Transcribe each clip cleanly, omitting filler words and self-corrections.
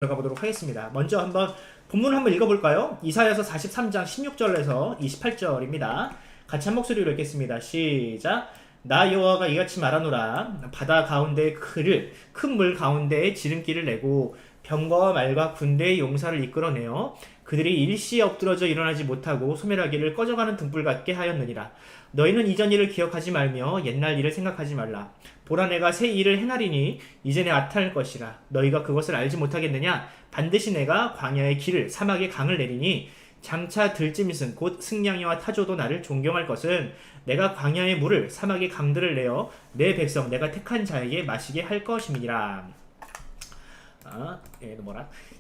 들어가 보도록 하겠습니다. 먼저 한번 본문을 한번 읽어볼까요? 이사야서 43장 16절에서 28절입니다. 같이 한 목소리로 읽겠습니다. 시작. 나 여호와가 이같이 말하노라. 바다 가운데 큰 물 가운데에 지름길을 내고 병거와 말과 군대의 용사를 이끌어내어 그들이 일시에 엎드러져 일어나지 못하고 소멸하기를 꺼져가는 등불 같게 하였느니라. 너희는 이전 일을 기억하지 말며 옛날 일을 생각하지 말라. 보라, 내가 새 일을 행하리니 이전에 나타날 것이라. 너희가 그것을 알지 못하겠느냐? 반드시 내가 광야의 길을 사막의 강을 내리니 장차 들짐승 곧 승냥이와 타조도 나를 존경할 것은 내가 광야의 물을 사막의 강들을 내어 내 백성 내가 택한 자에게 마시게 할 것임이니라.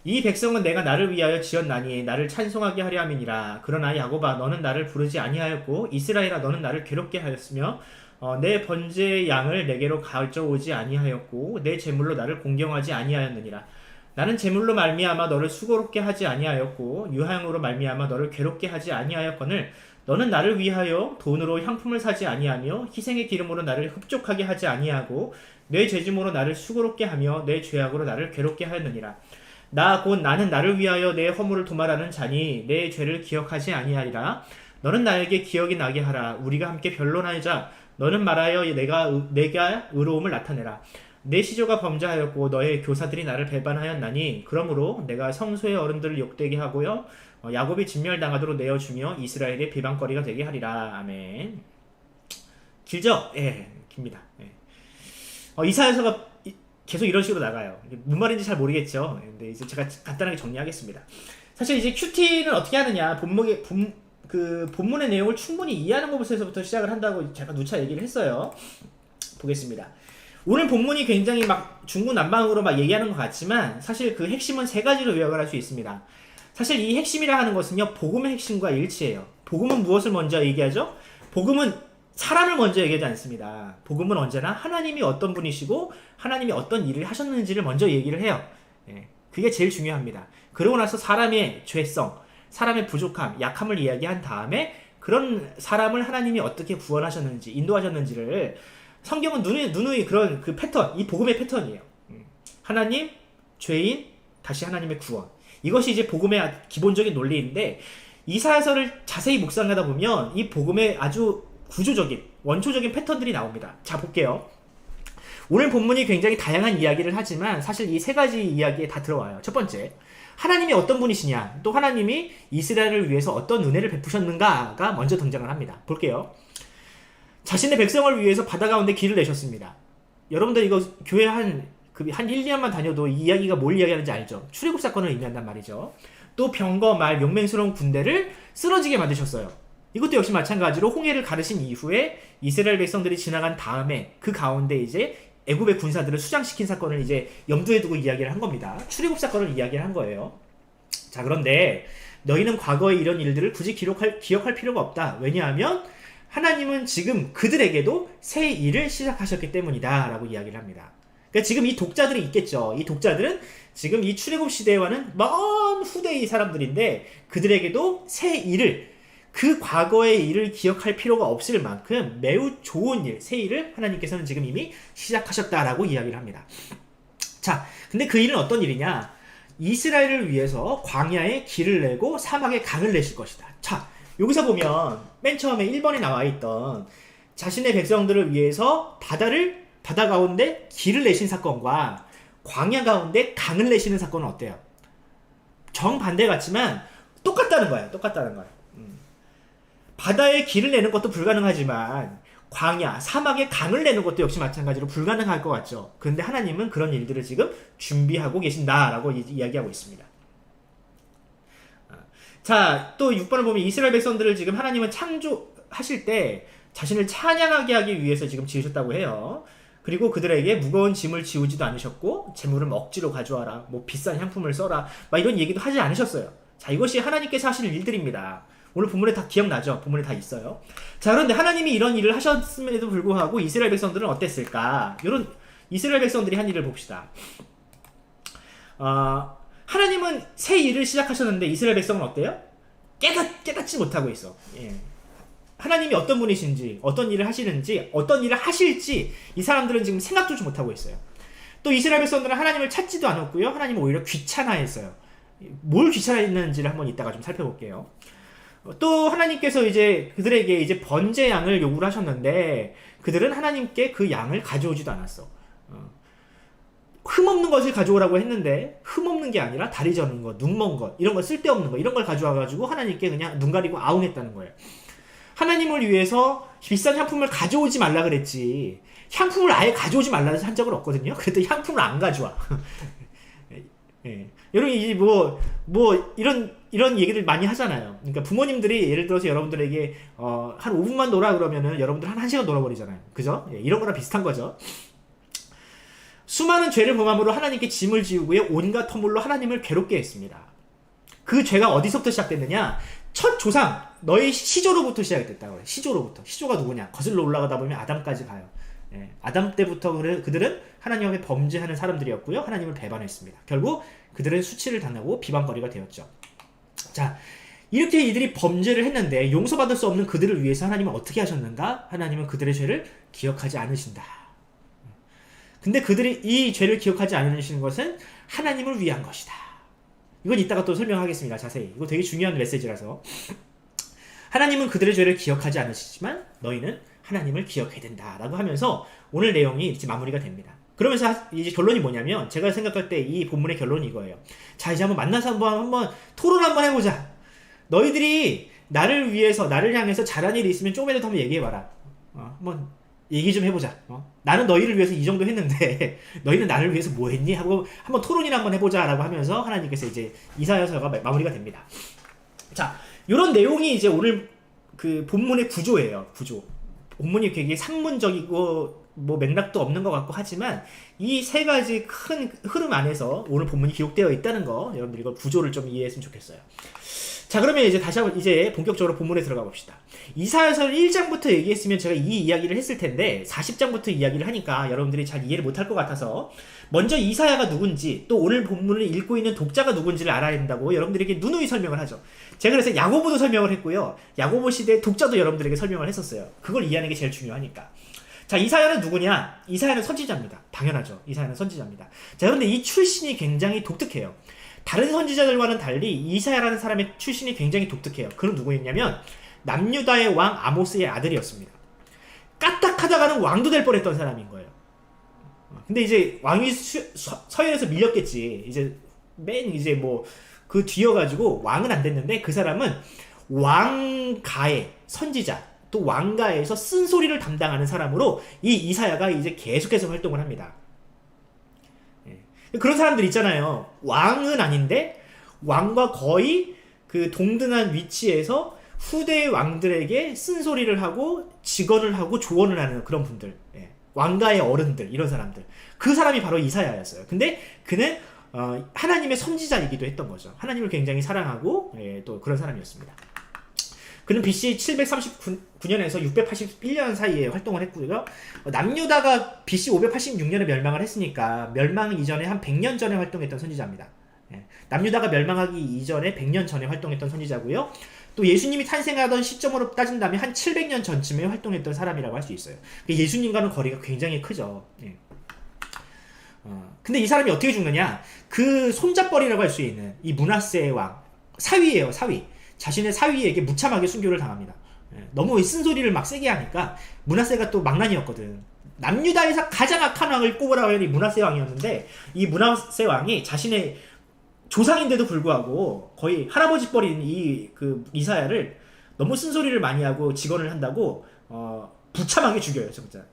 이 백성은 내가 나를 위하여 지었나니 나를 찬송하게 하려 함이니라. 그러나 야곱아, 너는 나를 부르지 아니하였고 이스라엘아, 너는 나를 괴롭게 하였으며 내 번제의 양을 내게로 가져오지 아니하였고 내 제물로 나를 공경하지 아니하였느니라. 나는 제물로 말미암아 너를 수고롭게 하지 아니하였고 유향으로 말미암아 너를 괴롭게 하지 아니하였거늘 너는 나를 위하여 돈으로 향품을 사지 아니하며 희생의 기름으로 나를 흡족하게 하지 아니하고 내 죄짐으로 나를 수고롭게 하며 내 죄악으로 나를 괴롭게 하였느니라. 나는 나를 위하여 내 허물을 도말하는 자니 내 죄를 기억하지 아니하리라. 너는 나에게 기억이 나게 하라. 우리가 함께 변론하자. 너는 말하여 내가 의로움을 나타내라. 내 시조가 범죄하였고 너의 교사들이 나를 배반하였나니 그러므로 내가 성소의 어른들을 욕되게 하고요 야곱이 진멸당하도록 내어주며 이스라엘의 비방거리가 되게 하리라. 아멘. 길죠? 깁니다. 이사야서가 계속 이런 식으로 나가요. 무슨 말인지 잘 모르겠죠. 근데 이제 제가 간단하게 정리하겠습니다. 사실 이제 큐티는 어떻게 하느냐, 본문의 내용을 충분히 이해하는 것부터 시작을 한다고 제가 누차 얘기를 했어요. 보겠습니다. 오늘 본문이 굉장히 막 중구난방으로 막 얘기하는 것 같지만 사실 그 핵심은 세 가지로 요약을 할 수 있습니다. 사실 이 핵심이라 하는 것은요, 복음의 핵심과 일치해요. 복음은 무엇을 먼저 얘기하죠? 복음은 사람을 먼저 얘기하지 않습니다. 복음은 언제나 하나님이 어떤 분이시고 하나님이 어떤 일을 하셨는지를 먼저 얘기를 해요. 그게 제일 중요합니다. 그러고 나서 사람의 죄성, 사람의 부족함, 약함을 이야기한 다음에 그런 사람을 하나님이 어떻게 구원하셨는지, 인도하셨는지를 성경은 누누이 그런 그 패턴, 이 복음의 패턴이에요. 하나님, 죄인, 다시 하나님의 구원. 이것이 이제 복음의 기본적인 논리인데 이사야서를 자세히 묵상하다 보면 이 복음의 아주 구조적인, 원초적인 패턴들이 나옵니다. 자, 볼게요. 오늘 본문이 굉장히 다양한 이야기를 하지만 사실 이 세 가지 이야기에 다 들어와요. 첫 번째, 하나님이 어떤 분이시냐, 또 하나님이 이스라엘을 위해서 어떤 은혜를 베푸셨는가가 먼저 등장을 합니다. 볼게요. 자신의 백성을 위해서 바다 가운데 길을 내셨습니다. 여러분들 이거 교회 한 1, 2년만 다녀도 이 이야기가 뭘 이야기하는지 알죠? 출애굽 사건을 의미한단 말이죠. 또 병거, 말, 용맹스러운 군대를 쓰러지게 만드셨어요. 이것도 역시 마찬가지로 홍해를 가르신 이후에 이스라엘 백성들이 지나간 다음에 그 가운데 이제 애굽의 군사들을 수장시킨 사건을 이제 염두에 두고 이야기를 한 겁니다. 출애굽 사건을 이야기를 한 거예요. 자, 그런데 너희는 과거의 이런 일들을 굳이 기억할 필요가 없다. 왜냐하면 하나님은 지금 그들에게도 새 일을 시작하셨기 때문이다 라고 이야기를 합니다. 그러니까 지금 이 독자들이 있겠죠. 이 독자들은 지금 이 출애굽 시대와는 먼 후대의 사람들인데 그들에게도 새 일을, 그 과거의 일을 기억할 필요가 없을 만큼 매우 좋은 일, 새 일을 하나님께서는 지금 이미 시작하셨다라고 이야기를 합니다. 자, 근데 그 일은 어떤 일이냐? 이스라엘을 위해서 광야에 길을 내고 사막에 강을 내실 것이다. 자, 여기서 보면 맨 처음에 1번에 나와 있던 자신의 백성들을 위해서 바다 가운데 길을 내신 사건과 광야 가운데 강을 내시는 사건은 어때요? 정반대 같지만 똑같다는 거예요. 바다에 길을 내는 것도 불가능하지만 광야, 사막에 강을 내는 것도 역시 마찬가지로 불가능할 것 같죠. 그런데 하나님은 그런 일들을 지금 준비하고 계신다라고 이야기하고 있습니다. 자, 또 6번을 보면 이스라엘 백성들을 지금 하나님은 창조하실 때 자신을 찬양하게 하기 위해서 지금 지으셨다고 해요. 그리고 그들에게 무거운 짐을 지우지도 않으셨고 재물을 억지로 가져와라, 뭐 비싼 향품을 써라, 막 이런 얘기도 하지 않으셨어요. 자, 이것이 하나님께서 하시는 일들입니다. 오늘 본문에 다 기억나죠? 본문에 다 있어요. 자, 그런데 하나님이 이런 일을 하셨음에도 불구하고 이스라엘 백성들은 어땠을까? 이런 이스라엘 백성들이 한 일을 봅시다. 하나님은 새 일을 시작하셨는데 이스라엘 백성은 어때요? 깨닫지 못하고 있어. 하나님이 어떤 분이신지, 어떤 일을 하시는지, 어떤 일을 하실지 이 사람들은 지금 생각조차 못하고 있어요. 또 이스라엘 백성들은 하나님을 찾지도 않았고요. 하나님을 오히려 귀찮아했어요. 뭘 귀찮아했는지를 한번 이따가 좀 살펴볼게요. 또 하나님께서 이제 그들에게 이제 번제 양을 요구를 하셨는데 그들은 하나님께 그 양을 가져오지도 않았어. 흠없는 것을 가져오라고 했는데 흠없는 게 아니라 다리 저는 것, 눈 먼 것, 이런 거 쓸데없는 거 이런 걸 가져와가지고 하나님께 그냥 눈 가리고 아웅했다는 거예요. 하나님을 위해서 비싼 향품을 가져오지 말라 그랬지 향품을 아예 가져오지 말라 한 적은 없거든요. 그래도 향품을 안 가져와. 예. 여러분 이제 뭐 이런 얘기를 많이 하잖아요. 그러니까 부모님들이 예를 들어서 여러분들에게 한 5분만 놀아 그러면은 여러분들 한 1시간 놀아버리잖아요. 그죠? 예, 이런 거랑 비슷한 거죠. 수많은 죄를 범함으로 하나님께 짐을 지우고요 온갖 허물로 하나님을 괴롭게 했습니다. 그 죄가 어디서부터 시작됐느냐? 첫 조상 너희 시조로부터 시작됐다고 해요. 시조로부터. 시조가 누구냐? 거슬러 올라가다 보면 아담까지 가요. 예, 아담 때부터 그들은 하나님 앞에 범죄하는 사람들이었고요. 하나님을 배반했습니다. 결국 그들은 수치를 당하고 비방거리가 되었죠. 자, 이렇게 이들이 범죄를 했는데 용서받을 수 없는 그들을 위해서 하나님은 어떻게 하셨는가? 하나님은 그들의 죄를 기억하지 않으신다. 근데 그들이 이 죄를 기억하지 않으시는 것은 하나님을 위한 것이다. 이건 이따가 또 설명하겠습니다. 자세히. 이거 되게 중요한 메시지라서. 하나님은 그들의 죄를 기억하지 않으시지만 너희는 하나님을 기억해야 된다. 라고 하면서 오늘 내용이 이제 마무리가 됩니다. 그러면서 이제 결론이 뭐냐면 제가 생각할 때 이 본문의 결론이 이거예요. 자, 이제 한번 만나서 한번 토론 한번 해보자. 너희들이 나를 위해서, 나를 향해서 잘한 일이 있으면 조금이라도 한번 얘기해봐라. 한번 얘기 좀 해보자. 나는 너희를 위해서 이 정도 했는데 너희는 나를 위해서 뭐 했니? 하고 한번 토론이나 한번 해보자 라고 하면서 하나님께서 이제 이사야서가 마무리가 됩니다. 자, 이런 내용이 이제 오늘 그 본문의 구조예요. 구조. 본문이 되게 산문적이고 뭐 맥락도 없는 것 같고 하지만 이 세 가지 큰 흐름 안에서 오늘 본문이 기록되어 있다는 거 여러분들 이걸 구조를 좀 이해했으면 좋겠어요. 자, 그러면 이제 다시 한번 이제 본격적으로 본문에 들어가 봅시다. 이사야서를 1장부터 얘기했으면 제가 이 이야기를 했을 텐데 40장부터 이야기를 하니까 여러분들이 잘 이해를 못할 것 같아서 먼저 이사야가 누군지 또 오늘 본문을 읽고 있는 독자가 누군지를 알아야 된다고 여러분들에게 누누이 설명을 하죠. 제가 그래서 야고보도 설명을 했고요. 야고보 시대 독자도 여러분들에게 설명을 했었어요. 그걸 이해하는 게 제일 중요하니까. 자, 이사야는 누구냐? 이사야는 선지자입니다. 당연하죠. 이사야는 선지자입니다. 자, 그런데 이 출신이 굉장히 독특해요. 다른 선지자들과는 달리 이사야라는 사람의 출신이 굉장히 독특해요. 그는 누구였냐면 남유다의 왕 아모스의 아들이었습니다. 까딱하다가는 왕도 될 뻔했던 사람인 거예요. 근데 이제 왕이 서열에서 밀렸겠지. 이제 뭐 그 뒤여가지고 왕은 안 됐는데 그 사람은 왕가의 선지자 또 왕가에서 쓴소리를 담당하는 사람으로 이 이사야가 이제 계속해서 활동을 합니다. 그런 사람들 있잖아요. 왕은 아닌데 왕과 거의 그 동등한 위치에서 후대의 왕들에게 쓴소리를 하고 직언을 하고 조언을 하는 그런 분들. 왕가의 어른들, 이런 사람들. 그 사람이 바로 이사야였어요. 근데 그는 하나님의 선지자이기도 했던 거죠. 하나님을 굉장히 사랑하고 또 그런 사람이었습니다. 그는 BC 739년에서 681년 사이에 활동을 했고요. 남유다가 BC 586년에 멸망을 했으니까 멸망 이전에 한 100년 전에 활동했던 선지자입니다. 남유다가 멸망하기 이전에 100년 전에 활동했던 선지자고요. 또 예수님이 탄생하던 시점으로 따진다면 한 700년 전쯤에 활동했던 사람이라고 할 수 있어요. 예수님과는 거리가 굉장히 크죠. 근데 이 사람이 어떻게 죽느냐? 그 손잡벌이라고 할 수 있는 이 므낫세의 왕, 사위예요, 사위. 자신의 사위에게 무참하게 순교를 당합니다. 너무 쓴소리를 막 세게 하니까 므낫세가 또 망난이었거든. 남유다에서 가장 악한 왕을 꼽으라고 하면 이 므낫세 왕이었는데 이 므낫세 왕이 자신의 조상인데도 불구하고 거의 할아버지 뻘인 그 이사야를 너무 쓴소리를 많이 하고 직언을 한다고 무참하게 죽여요, 진짜.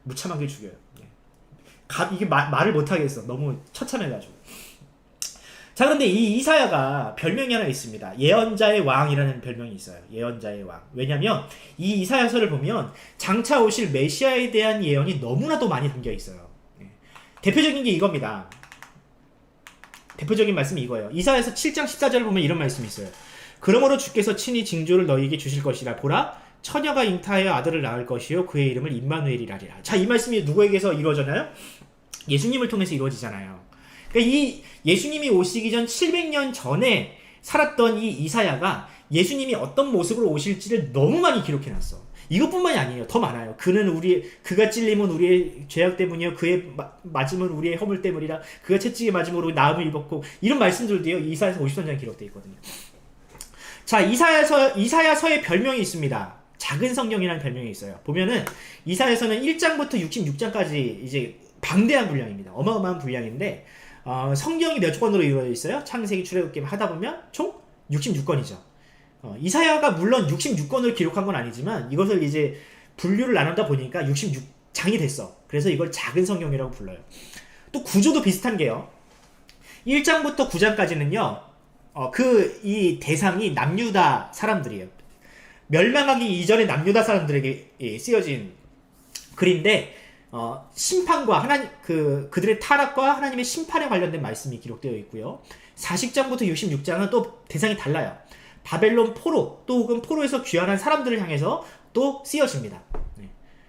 무참하게 죽여요. 이게 말을 못하겠어. 너무 처참해가지고. 자, 그런데 이 이사야가 별명이 하나 있습니다. 예언자의 왕이라는 별명이 있어요. 예언자의 왕. 왜냐면 이 이사야서를 보면 장차 오실 메시아에 대한 예언이 너무나도 많이 담겨 있어요. 대표적인 게 이겁니다. 대표적인 말씀이 이거예요. 이사야서 7장 14절을 보면 이런 말씀이 있어요. 그러므로 주께서 친히 징조를 너희에게 주실 것이라. 보라, 처녀가 잉타하여 아들을 낳을 것이요 그의 이름을 임마누엘이라 하리라. 자, 이 말씀이 누구에게서 이루어졌나요? 예수님을 통해서 이루어지잖아요. 그러니까 이 예수님이 오시기 전 700년 전에 살았던 이 이사야가 예수님이 어떤 모습으로 오실지를 너무 많이 기록해놨어. 이것뿐만이 아니에요. 더 많아요. 그가 찔림은 우리의 죄악 때문이요. 그의 맞음은 우리의 허물 때문이라. 그가 채찍에 맞음으로 나음을 입었고. 이런 말씀들도요. 이사야서 53장에 기록되어 있거든요. 자, 이사야서의 별명이 있습니다. 작은 성경이라는 별명이 있어요. 보면은 이사야서는 1장부터 66장까지 이제 방대한 분량입니다. 어마어마한 분량인데 성경이 몇 권으로 이루어져 있어요? 창세기, 출애굽기 하다 보면 총 66권이죠. 이사야가 물론 66권을 기록한 건 아니지만 이것을 이제 분류를 나누다 보니까 66장이 됐어. 그래서 이걸 작은 성경이라고 불러요. 또 구조도 비슷한 게요. 1장부터 9장까지는요. 이 대상이 남유다 사람들이에요. 멸망하기 이전에 남유다 사람들에게 쓰여진 글인데 심판과 그들의 타락과 하나님의 심판에 관련된 말씀이 기록되어 있고요. 40장부터 66장은 또 대상이 달라요. 바벨론 포로 또 혹은 포로에서 귀환한 사람들을 향해서 또 쓰여집니다.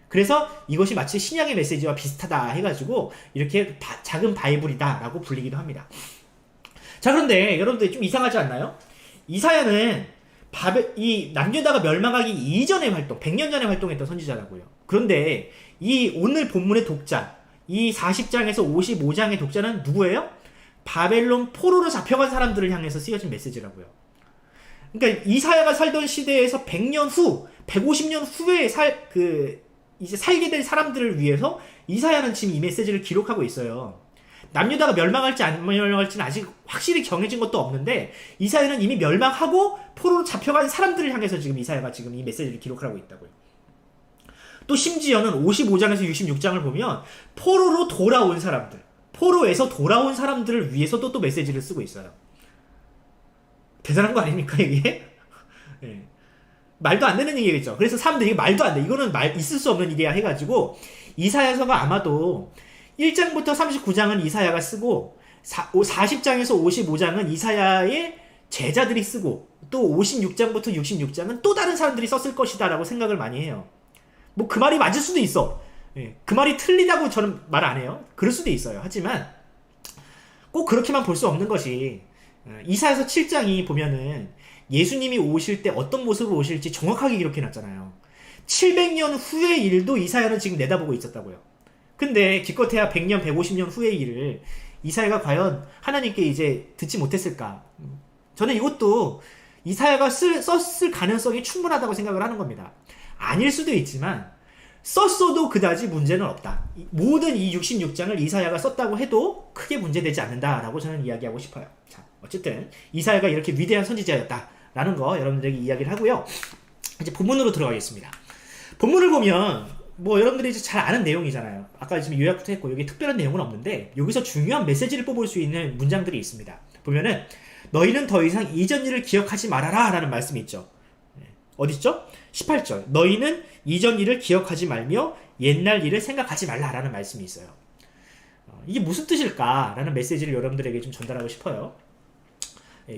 그래서 이것이 마치 신약의 메시지와 비슷하다 해가지고 이렇게 작은 바이블이다 라고 불리기도 합니다. 자, 그런데 여러분들 좀 이상하지 않나요? 이사야는 이 남유다가 멸망하기 이전의 활동, 100년 전에 활동했던 선지자라고요. 그런데 이 오늘 본문의 독자, 이 40장에서 55장의 독자는 누구예요? 바벨론 포로로 잡혀간 사람들을 향해서 쓰여진 메시지라고요. 그러니까 이사야가 살던 시대에서 100년 후, 150년 후에 이제 살게 될 사람들을 위해서 이사야는 지금 이 메시지를 기록하고 있어요. 남유다가 멸망할지 안 멸망할지는 아직 확실히 정해진 것도 없는데 이사야는 이미 멸망하고 포로로 잡혀간 사람들을 향해서 지금 이사야가 지금 이 메시지를 기록하고 있다고요. 또 심지어는 55장에서 66장을 보면 포로로 돌아온 사람들, 포로에서 돌아온 사람들을 위해서도 또 메시지를 쓰고 있어요. 대단한 거 아닙니까 이게? 네. 말도 안 되는 얘기겠죠. 그래서 사람들이 말도 안 돼. 이거는 있을 수 없는 일이야 해가지고 이사야서가 아마도 1장부터 39장은 이사야가 쓰고 40장에서 55장은 이사야의 제자들이 쓰고 또 56장부터 66장은 또 다른 사람들이 썼을 것이다 라고 생각을 많이 해요. 뭐 그 말이 맞을 수도 있어. 그 말이 틀리다고 저는 말 안 해요. 그럴 수도 있어요. 하지만 꼭 그렇게만 볼 수 없는 것이 이사야서 7장이 보면은 예수님이 오실 때 어떤 모습으로 오실지 정확하게 기록해놨잖아요. 700년 후의 일도 이사야는 지금 내다보고 있었다고요. 근데 기껏해야 100년, 150년 후의 일을 이사야가 과연 하나님께 이제 듣지 못했을까? 저는 이것도 이사야가 썼을 가능성이 충분하다고 생각을 하는 겁니다. 아닐 수도 있지만 썼어도 그다지 문제는 없다. 모든 이 66장을 이사야가 썼다고 해도 크게 문제되지 않는다라고 저는 이야기하고 싶어요. 자, 어쨌든 이사야가 이렇게 위대한 선지자였다라는 거 여러분들에게 이야기를 하고요. 이제 본문으로 들어가겠습니다. 본문을 보면 뭐 여러분들이 이제 잘 아는 내용이잖아요. 아까 지금 요약부터 했고 여기 특별한 내용은 없는데 여기서 중요한 메시지를 뽑을 수 있는 문장들이 있습니다. 보면은 너희는 더 이상 이전 일을 기억하지 말아라 라는 말씀이 있죠. 어딨죠? 18절 너희는 이전 일을 기억하지 말며 옛날 일을 생각하지 말라라는 말씀이 있어요. 이게 무슨 뜻일까? 라는 메시지를 여러분들에게 좀 전달하고 싶어요.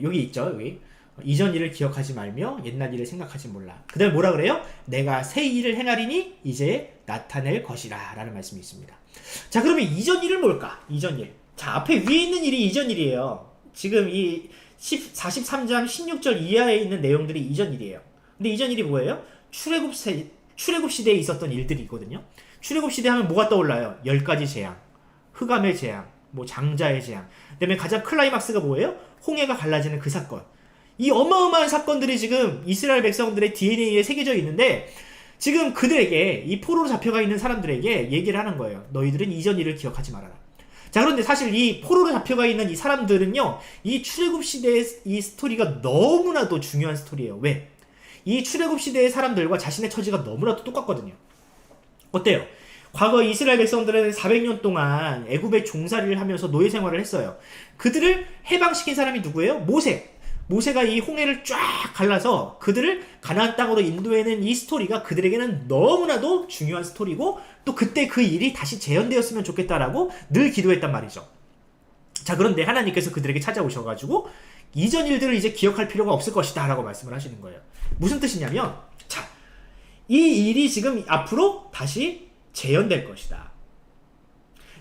여기 있죠. 여기 이전 일을 기억하지 말며 옛날 일을 생각하지 몰라. 그 다음에 뭐라 그래요? 내가 새 일을 행하리니 이제 나타낼 것이라 라는 말씀이 있습니다. 자, 그러면 이전 일은 뭘까? 이전 일. 자, 앞에 위에 있는 일이 이전 일이에요. 지금 이 43장 16절 이하에 있는 내용들이 이전 일이에요. 근데 이전 일이 뭐예요? 출애굽 시대에 있었던 일들이거든요. 출애굽 시대 하면 뭐가 떠올라요? 10가지 재앙, 흑암의 재앙, 뭐 장자의 재앙. 그다음에 가장 클라이막스가 뭐예요? 홍해가 갈라지는 그 사건. 이 어마어마한 사건들이 지금 이스라엘 백성들의 DNA에 새겨져 있는데 지금 그들에게 이 포로로 잡혀가 있는 사람들에게 얘기를 하는 거예요. 너희들은 이전 일을 기억하지 말아라. 자, 그런데 사실 이 포로로 잡혀가 있는 이 사람들은요, 이 출애굽 시대의 이 스토리가 너무나도 중요한 스토리예요. 왜? 이 출애굽 시대의 사람들과 자신의 처지가 너무나도 똑같거든요. 어때요? 과거 이스라엘 백성들은 400년 동안 애굽의 종살이를 하면서 노예 생활을 했어요. 그들을 해방시킨 사람이 누구예요? 모세가 이 홍해를 쫙 갈라서 그들을 가나안 땅으로 인도해낸 이 스토리가 그들에게는 너무나도 중요한 스토리고 또 그때 그 일이 다시 재현되었으면 좋겠다라고 늘 기도했단 말이죠. 자, 그런데 하나님께서 그들에게 찾아오셔가지고 이전 일들을 이제 기억할 필요가 없을 것이다 라고 말씀을 하시는 거예요. 무슨 뜻이냐면, 자, 이 일이 지금 앞으로 다시 재현될 것이다.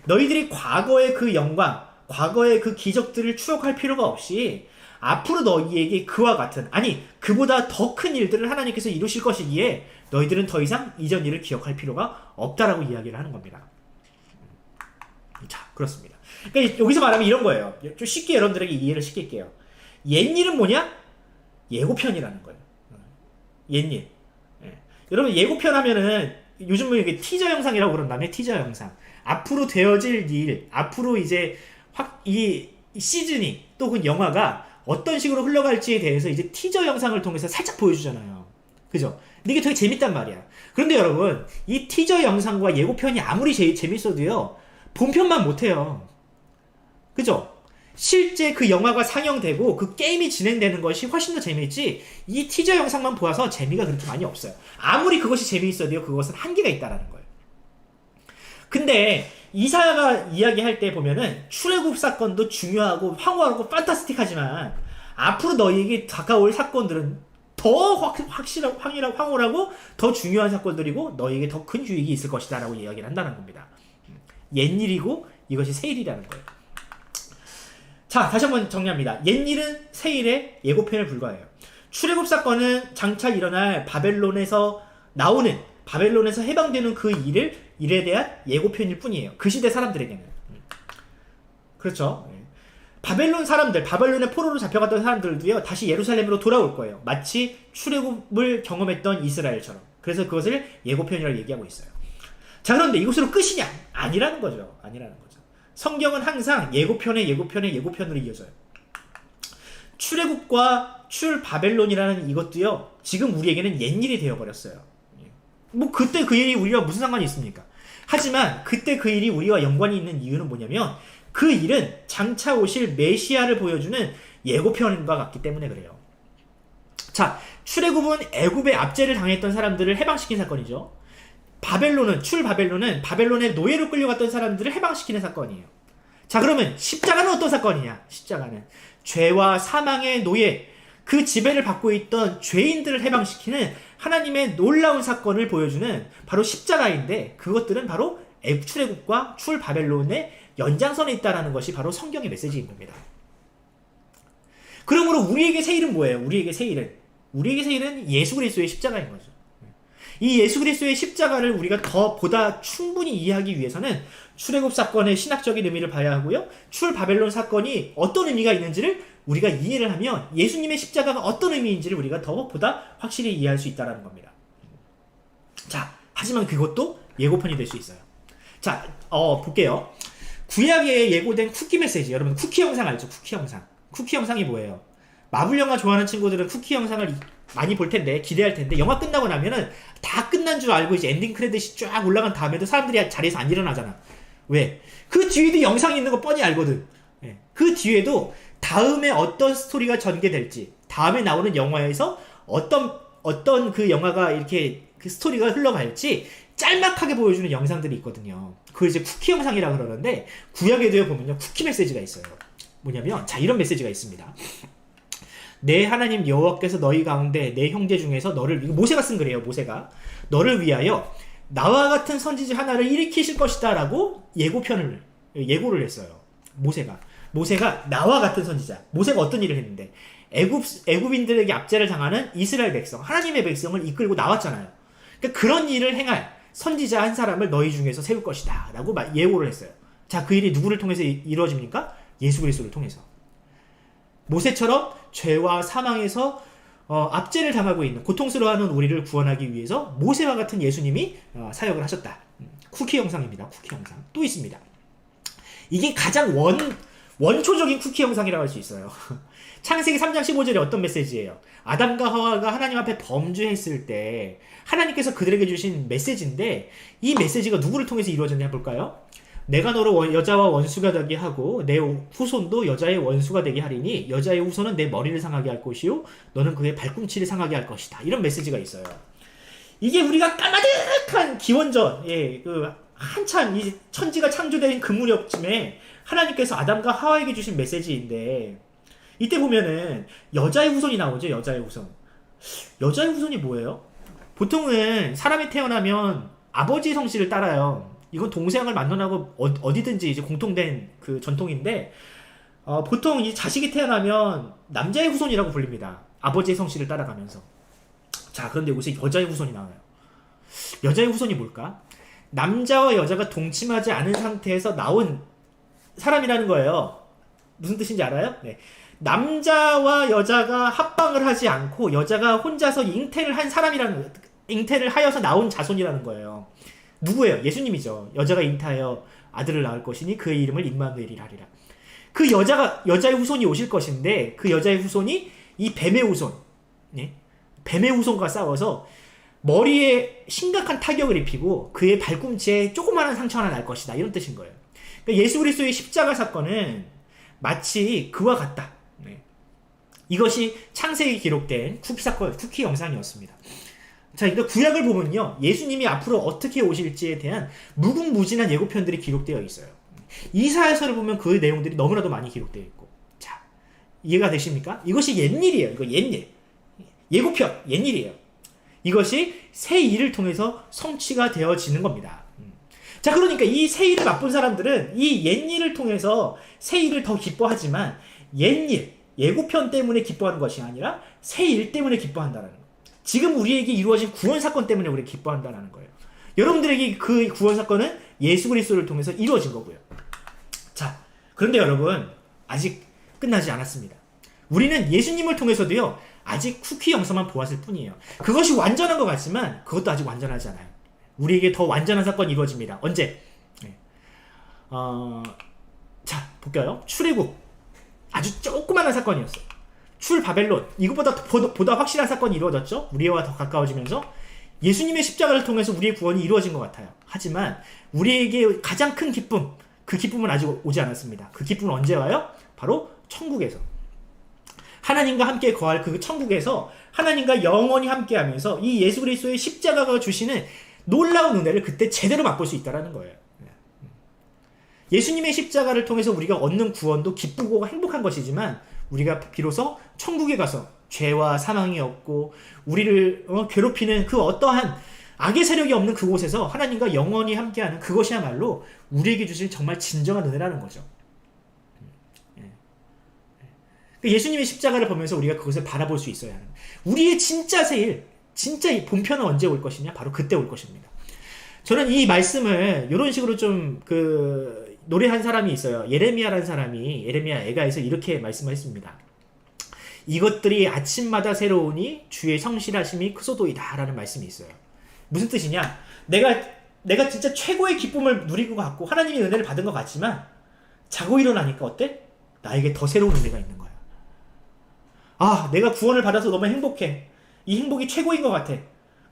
너희들이 과거의 그 영광, 과거의 그 기적들을 추억할 필요가 없이 앞으로 너희에게 그와 같은, 아니 그보다 더 큰 일들을 하나님께서 이루실 것이기에 너희들은 더 이상 이전 일을 기억할 필요가 없다라고 이야기를 하는 겁니다. 자, 그렇습니다. 그러니까 여기서 말하면 이런 거예요. 좀 쉽게 여러분들에게 이해를 시킬게요. 옛일은 뭐냐? 예고편이라는 거예요. 옛일. 예. 여러분 예고편 하면은 요즘 뭐 이게 티저 영상이라고 그런다면 티저 영상. 앞으로 되어질 일, 앞으로 이제 이 시즌이 또 그 영화가 어떤 식으로 흘러갈지에 대해서 이제 티저 영상을 통해서 살짝 보여주잖아요. 그죠? 근데 이게 되게 재밌단 말이야. 그런데 여러분, 이 티저 영상과 예고편이 아무리 재밌어도요, 본편만 못해요. 그죠? 실제 그 영화가 상영되고 그 게임이 진행되는 것이 훨씬 더 재미있지, 이 티저 영상만 보아서 재미가 그렇게 많이 없어요. 아무리 그것이 재미있어도요, 그것은 한계가 있다라는 거예요. 근데 이사야가 이야기할 때 보면은 출애굽 사건도 중요하고 황홀하고 판타스틱하지만 앞으로 너희에게 다가올 사건들은 더 황홀하고 더 중요한 사건들이고 너희에게 더 큰 유익이 있을 것이다 라고 이야기를 한다는 겁니다. 옛일이고 이것이 새일이라는 거예요. 자, 다시 한번 정리합니다. 옛일은 새일의 예고편에 불과해요. 출애굽 사건은 장차 일어날 바벨론에서 나오는, 바벨론에서 해방되는 그 일에 대한 예고편일 뿐이에요. 그 시대 사람들에게는. 그렇죠. 바벨론 사람들, 바벨론의 포로로 잡혀갔던 사람들도요, 다시 예루살렘으로 돌아올 거예요. 마치 출애굽을 경험했던 이스라엘처럼. 그래서 그것을 예고편이라고 얘기하고 있어요. 자, 그런데 이것으로 끝이냐? 아니라는 거죠. 아니라는 거죠. 성경은 항상 예고편으로 이어져요. 출애굽과 출바벨론이라는 이것도요, 지금 우리에게는 옛일이 되어버렸어요. 뭐 그때 그 일이 우리와 무슨 상관이 있습니까? 하지만 그때 그 일이 우리와 연관이 있는 이유는 뭐냐면 그 일은 장차 오실 메시아를 보여주는 예고편과 같기 때문에 그래요. 자, 출애굽은 애굽의 압제를 당했던 사람들을 해방시킨 사건이죠. 출바벨론은 바벨론의 노예로 끌려갔던 사람들을 해방시키는 사건이에요. 자, 그러면 십자가는 어떤 사건이냐? 십자가는 죄와 사망의 노예, 그 지배를 받고 있던 죄인들을 해방시키는 하나님의 놀라운 사건을 보여주는 바로 십자가인데, 그것들은 바로 출애굽과 출바벨론의 연장선에 있다는 것이 바로 성경의 메시지인 겁니다. 그러므로 우리에게 새일은 뭐예요? 우리에게 새일은 예수 그리스도의 십자가인 거죠. 이 예수 그리스도의 십자가를 우리가 보다 충분히 이해하기 위해서는 출애굽 사건의 신학적인 의미를 봐야 하고요, 출바벨론 사건이 어떤 의미가 있는지를 우리가 이해를 하면 예수님의 십자가가 어떤 의미인지를 우리가 보다 확실히 이해할 수 있다는 겁니다. 자, 하지만 그것도 예고편이 될 수 있어요. 자, 볼게요. 구약에 예고된 쿠키 메시지, 여러분 쿠키 영상 알죠? 쿠키 영상이 뭐예요? 마블 영화 좋아하는 친구들은 쿠키 영상을 많이 볼 텐데, 기대할 텐데, 영화 끝나고 나면은 다 끝난 줄 알고 이제 엔딩 크레딧이 쫙 올라간 다음에도 사람들이 자리에서 안 일어나잖아. 왜? 그 뒤에도 영상이 있는 거 뻔히 알거든. 그 뒤에도 다음에 어떤 스토리가 전개될지, 다음에 나오는 영화에서 어떤 그 영화가 이렇게 그 스토리가 흘러갈지 짤막하게 보여주는 영상들이 있거든요. 그걸 이제 쿠키 영상이라 그러는데, 구약에도 보면요, 쿠키 메시지가 있어요. 뭐냐면, 자, 이런 메시지가 있습니다. 내 하나님 여호와께서 너희 가운데 내 형제 중에서 이거 모세가 쓴 글이에요. 모세가 너를 위하여 나와 같은 선지자 하나를 일으키실 것이다 라고 예고를 했어요. 모세가 나와 같은 선지자, 모세가 어떤 일을 했는데, 애굽인들에게 압제를 당하는 이스라엘 백성, 하나님의 백성을 이끌고 나왔잖아요. 그러니까 그런 일을 행할 선지자 한 사람을 너희 중에서 세울 것이다 라고 예고를 했어요. 자, 그 일이 누구를 통해서 이루어집니까? 예수 그리스도를 통해서. 모세처럼 죄와 사망에서 압제를 당하고 있는, 고통스러워하는 우리를 구원하기 위해서 모세와 같은 예수님이 사역을 하셨다. 쿠키 영상입니다. 쿠키 영상. 또 있습니다. 이게 가장 원초적인 쿠키 영상이라고 할 수 있어요. 창세기 3장 15절에 어떤 메시지예요? 아담과 하와가 하나님 앞에 범죄했을 때 하나님께서 그들에게 주신 메시지인데, 이 메시지가 누구를 통해서 이루어졌냐 볼까요? 내가 너로 여자와 원수가 되게 하고 내 후손도 여자의 원수가 되게 하리니 여자의 후손은 내 머리를 상하게 할 것이요 너는 그의 발꿈치를 상하게 할 것이다. 이런 메시지가 있어요. 이게 우리가 까마득한 기원전, 한참 이 천지가 창조된 그 무렵쯤에 하나님께서 아담과 하와에게 주신 메시지인데, 이때 보면은 여자의 후손이 나오죠. 여자의 후손이 뭐예요? 보통은 사람이 태어나면 아버지의 성씨를 따라요. 이건 동서양을 만론하고 어디든지 이제 공통된 그 전통인데, 보통 이 자식이 태어나면 남자의 후손이라고 불립니다. 아버지의 성씨를 따라가면서. 자, 그런데 여기서 여자의 후손이 나와요. 여자의 후손이 뭘까? 남자와 여자가 동침하지 않은 상태에서 나온 사람이라는 거예요. 무슨 뜻인지 알아요? 네. 남자와 여자가 합방을 하지 않고 여자가 혼자서 잉태를 하여서 나온 자손이라는 거예요. 누구예요? 예수님이죠. 여자가 잉태하여 아들을 낳을 것이니 그의 이름을 임마누엘이라 하리라. 그 여자의 후손이 오실 것인데 그 여자의 후손이 이 뱀의 후손, 네? 뱀의 후손과 싸워서 머리에 심각한 타격을 입히고 그의 발꿈치에 조그마한 상처 하나 날 것이다. 이런 뜻인 거예요. 그러니까 예수 그리스도의 십자가 사건은 마치 그와 같다. 네. 이것이 창세기에 기록된 쿠키 영상이었습니다. 자, 그러니까 구약을 보면요, 예수님이 앞으로 어떻게 오실지에 대한 무궁무진한 예고편들이 기록되어 있어요. 이사야서를 보면 그 내용들이 너무나도 많이 기록되어 있고, 자, 이해가 되십니까? 이것이 옛일이에요. 이거 옛일, 예고편, 옛일이에요. 이것이 새 일을 통해서 성취가 되어지는 겁니다. 자, 그러니까 이 새 일을 맛본 사람들은 이 옛일을 통해서 새 일을 더 기뻐하지만 옛일, 예고편 때문에 기뻐하는 것이 아니라 새 일 때문에 기뻐한다는 거예요. 지금 우리에게 이루어진 구원 사건 때문에 우리가 기뻐한다는 거예요. 여러분들에게 그 구원 사건은 예수 그리스도를 통해서 이루어진 거고요. 자, 그런데 여러분, 아직 끝나지 않았습니다. 우리는 예수님을 통해서도요, 아직 쿠키 영상만 보았을 뿐이에요. 그것이 완전한 것 같지만 그것도 아직 완전하지 않아요. 우리에게 더 완전한 사건이 이루어집니다. 언제? 네. 자, 볼까요? 출애굽. 아주 조그마한 사건이었어요. 출 바벨론. 이것보다 보다 확실한 사건이 이루어졌죠? 우리와 더 가까워지면서 예수님의 십자가를 통해서 우리의 구원이 이루어진 것 같아요. 하지만 우리에게 가장 큰 기쁨, 그 기쁨은 아직 오지 않았습니다. 그 기쁨은 언제 와요? 바로 천국에서. 하나님과 함께 거할 그 천국에서 하나님과 영원히 함께하면서 이 예수 그리스도의 십자가가 주시는 놀라운 은혜를 그때 제대로 맛볼 수 있다는 거예요. 예수님의 십자가를 통해서 우리가 얻는 구원도 기쁘고 행복한 것이지만 우리가 비로소 천국에 가서 죄와 사망이 없고 우리를 괴롭히는 그 어떠한 악의 세력이 없는 그곳에서 하나님과 영원히 함께하는 그것이야말로 우리에게 주실 정말 진정한 은혜라는 거죠. 예수님의 십자가를 보면서 우리가 그것을 바라볼 수 있어야 하는, 우리의 진짜 새일, 진짜 이 본편은 언제 올 것이냐? 바로 그때 올 것입니다. 저는 이 말씀을 이런 식으로 좀 노래한 사람이 있어요. 예레미야라는 사람이 예레미야 애가에서 이렇게 말씀을 했습니다. 이것들이 아침마다 새로우니 주의 성실하심이 크소도이다 라는 말씀이 있어요. 무슨 뜻이냐? 내가 진짜 최고의 기쁨을 누리고 갖고 하나님의 은혜를 받은 것 같지만 자고 일어나니까 어때? 나에게 더 새로운 은혜가 있는 거야. 아, 내가 구원을 받아서 너무 행복해. 이 행복이 최고인 것 같아.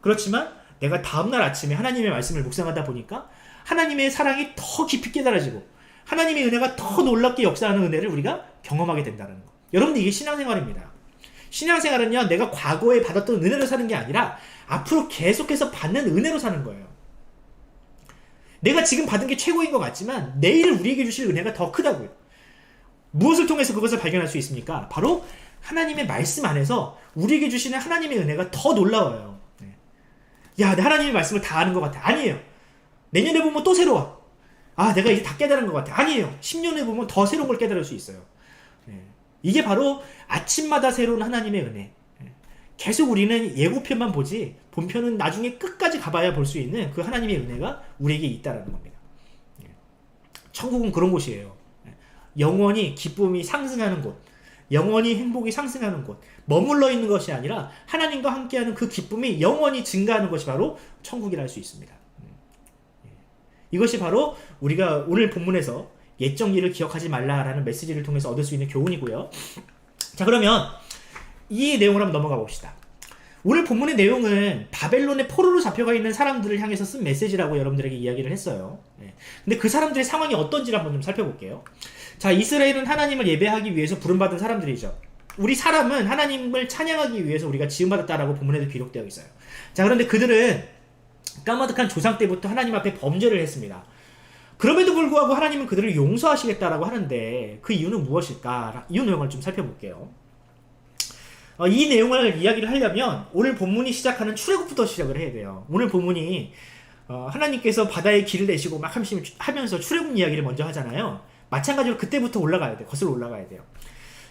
그렇지만 내가 다음날 아침에 하나님의 말씀을 묵상하다 보니까 하나님의 사랑이 더 깊이 깨달아지고 하나님의 은혜가 더 놀랍게 역사하는 은혜를 우리가 경험하게 된다는 거. 여러분들, 이게 신앙생활입니다. 신앙생활은요, 내가 과거에 받았던 은혜로 사는 게 아니라 앞으로 계속해서 받는 은혜로 사는 거예요. 내가 지금 받은 게 최고인 것 같지만 내일 우리에게 주실 은혜가 더 크다고요. 무엇을 통해서 그것을 발견할 수 있습니까? 바로 하나님의 말씀 안에서 우리에게 주시는 하나님의 은혜가 더 놀라워요. 야, 내 하나님의 말씀을 다 아는 것 같아. 아니에요. 내년에 보면 또 새로워. 아, 내가 이제 다 깨달은 것 같아. 아니에요. 10년에 보면 더 새로운 걸 깨달을 수 있어요. 이게 바로 아침마다 새로운 하나님의 은혜. 계속 우리는 예고편만 보지 본편은 나중에 끝까지 가봐야 볼 수 있는 그 하나님의 은혜가 우리에게 있다는 겁니다. 천국은 그런 곳이에요. 영원히 기쁨이 상승하는 곳, 영원히 행복이 상승하는 곳, 머물러 있는 것이 아니라 하나님과 함께하는 그 기쁨이 영원히 증가하는 것이 바로 천국이라 할 수 있습니다. 이것이 바로 우리가 오늘 본문에서 옛적 일을 기억하지 말라라는 메시지를 통해서 얻을 수 있는 교훈이고요. 자, 그러면 이 내용을 한번 넘어가 봅시다. 오늘 본문의 내용은 바벨론의 포로로 잡혀가 있는 사람들을 향해서 쓴 메시지라고 여러분들에게 이야기를 했어요. 근데 그 사람들의 상황이 어떤지를 한번 좀 살펴볼게요. 자, 이스라엘은 하나님을 예배하기 위해서 부름받은 사람들이죠. 우리 사람은 하나님을 찬양하기 위해서 우리가 지음받았다라고 본문에도 기록되어 있어요. 자, 그런데 그들은 까마득한 조상 때부터 하나님 앞에 범죄를 했습니다. 그럼에도 불구하고 하나님은 그들을 용서하시겠다라고 하는데 그 이유는 무엇일까? 이 내용을 좀 살펴볼게요. 이 내용을 이야기를 하려면 오늘 본문이 시작하는 출애굽부터 시작을 해야 돼요. 오늘 본문이 하나님께서 바다에 길을 내시고 막 하면서 출애굽 이야기를 먼저 하잖아요. 마찬가지로 그때부터 올라가야 돼. 거슬러 올라가야 돼요.